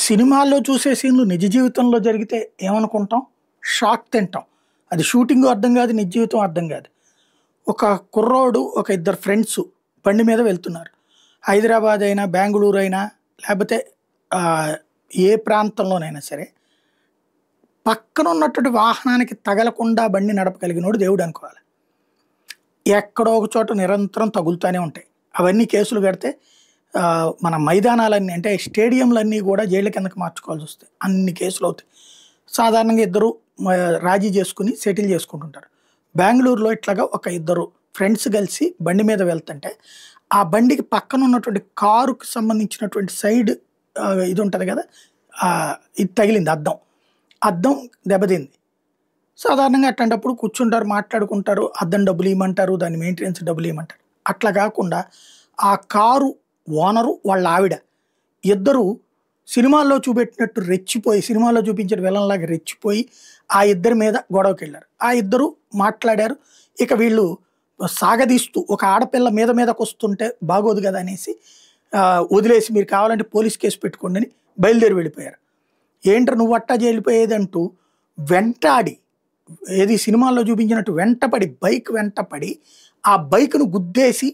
సినిమాల్లో చూసే సీన్‌లు నిజ జీవితంలో జరిగితే ఏమనుకుంటాం? షాక్ తింటాం. అది షూటింగు అర్థం గాదు. నిజ జీవితం అర్థం గాదు. ఒక కుర్రోడు, ఒక ఇద్దరు ఫ్రెండ్సు బండి మీద వెళ్తున్నారు. హైదరాబాద్ అయినా, బెంగుళూరు అయినా లేపోతే ఆహ్, ఏ ప్రాంతంలోనైనా సరే, పక్కన ఉన్నటువంటి వాహనానికి తగలకుండా బండి నడపగలిగినోడు దేవుడనుకోవాలి. ఎక్కడో ఒక చోట నిరంతరం తగులుతానే ఉంటాయి. అవన్నీ కేసులు కడితే మన మైదానాలన్నీ అంటే స్టేడియంలన్నీ గూడా జైళ్ళ కిందకి మార్చుకోవాల్సొస్తాయి. అన్ని కేసులవుతాయి. సాధారణంగా ఇద్దరు రాజీ చేసుకొని సెటిల్ చేసుకుంటుంటారు. బెంగుళూరులో ఇట్లాగా ఒక ఇద్దరు ఫ్రెండ్స్ కలిసి బండి మీద వెళ్తుంటే, ఆ బండికి పక్కన ఉన్నటువంటి కారుకి సంబంధించినటువంటి సైడ్ ఇది ఉంటది గదా! ఇది తగిలింది అద్దం. అద్దం దెబ్బతింది. సాధారణంగా అట్లాంటప్పుడు కూర్చుంటారు, మాట్లాడుకుంటారు. అద్దం డబ్బులియ్యమంటారు. దాని మెయింటెనెన్స్ డబ్బులియ్యమంటారు. అట్లా గాకుండా ఆ కారు ఓనరు, వాళ్ళ ఆవిడ ఇద్దరు సినిమాల్లో చూపెట్టినట్టు రెచ్చిపోయి, సినిమాలో చూపించిన విలన్‌లాగా రెచ్చిపోయి, ఆ ఇద్దరి మీద గొడవకెళ్లారు. ఆ ఇద్దరు మాట్లాడారు. ఇక వీళ్ళు సాగదీస్తూ ఒక ఆడపిల్ల మీదకొస్తుంటే బాగోదు గదా! అనేసి వదిలేసి మీరు కావాలంటే పోలీస్ కేస్ పెట్టుకోండి అని బయలుదేరి వెళ్ళిపోయారు. ఏంట్రా నువ్వట్టా జెళ్ళిపోయేదంటూ వెంటాడి, ఏది సినిమాల్లో చూపించినట్టు వెంటపడి, బైక్ వెంటపడి, ఆ బైక్‌ను గుద్దేసి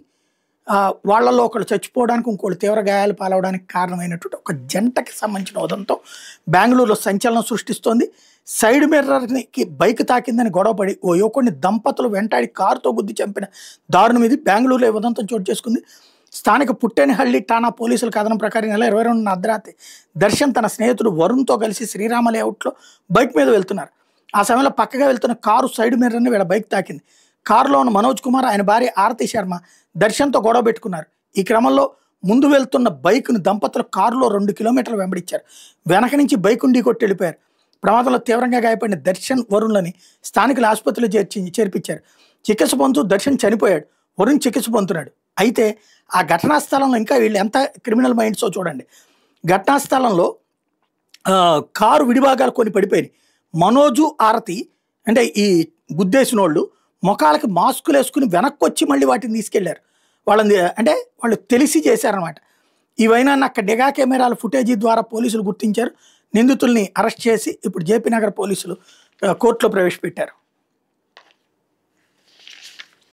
వాళ్ళలో ఒకళ్ళు చచ్చిపోవడానికి, ఇంకోళ్ళు తీవ్ర గాయాలు పాలవడానికి కారణమైనటువంటి ఒక జంటకి సంబంధించిన ఉదంతం బెంగుళూరులో సంచలనం సృష్టిస్తోంది. సైడ్ మిర్రర్‌కి బైక్ తాకిందని గొడవపడి ఓ యువకుడిని దంపతులు వెంటాడి కారుతో గుద్ది చంపిన దారుణం ఇది. బెంగుళూరులో ఈ ఉదంతం చోటు చేసుకుంది. స్థానిక పుట్టేనహళ్లి ఠాణా పోలీసుల కథనం ప్రకారం ఈ నెల 22న అర్ధరాత్రి దర్శన్ తన స్నేహితుడు వరుణ్‌తో కలిసి శ్రీరామ లేఅవుట్‌లో బైక్ మీద వెళ్తున్నారు. ఆ సమయంలో పక్కగా వెళ్తున్న కారు సైడ్ మిర్రర్‌ని వీళ్ళ బైక్ తాకింది. కారులో ఉన్న మనోజ్ కుమార్, ఆయన భార్య ఆరతి శర్మ దర్శన్‌తో గొడవ పెట్టుకున్నారు. ఈ క్రమంలో ముందు వెళ్తున్న బైక్‌ను దంపతులు కారులో 2 కిలోమీటర్లు వెంబడించారు. వెనక నుంచి బైకును ఢీకొట్టి వెళ్ళిపోయారు. ప్రమాదంలో తీవ్రంగా గాయపడిన దర్శన్, వరుణ్‌లని స్థానికులు ఆసుపత్రిలో చేర్పించారు. చికిత్స పొందుతూ దర్శన్ చనిపోయాడు. వరుణ్ చికిత్స పొందుతున్నాడు. అయితే ఆ ఘటనా స్థలంలో ఇంకా వీళ్ళు ఎంత క్రిమినల్ మైండ్సో చూడండి. ఘటనా స్థలంలో కారు విడిభాగాలు కొన్ని పడిపోయినాయి. మనోజు, ఆరతి అంటే ఈ గుద్దేసినోళ్ళు మొఖాలకి మాస్కులేసుకుని వెనక్కొచ్చి మళ్ళీ వాటిని తీసుకెళ్లారు. వాళ్ళని అంటే వాళ్ళు తెలిసి చేశారనమాట. ఇవైనా అక్కడ డెగా కెమెరాల ఫుటేజీ ద్వారా పోలీసులు గుర్తించారు. నిందితుల్ని అరెస్ట్ చేసి ఇప్పుడు జేపీ నగర్ పోలీసులు కోర్టులో ప్రవేశపెట్టారు.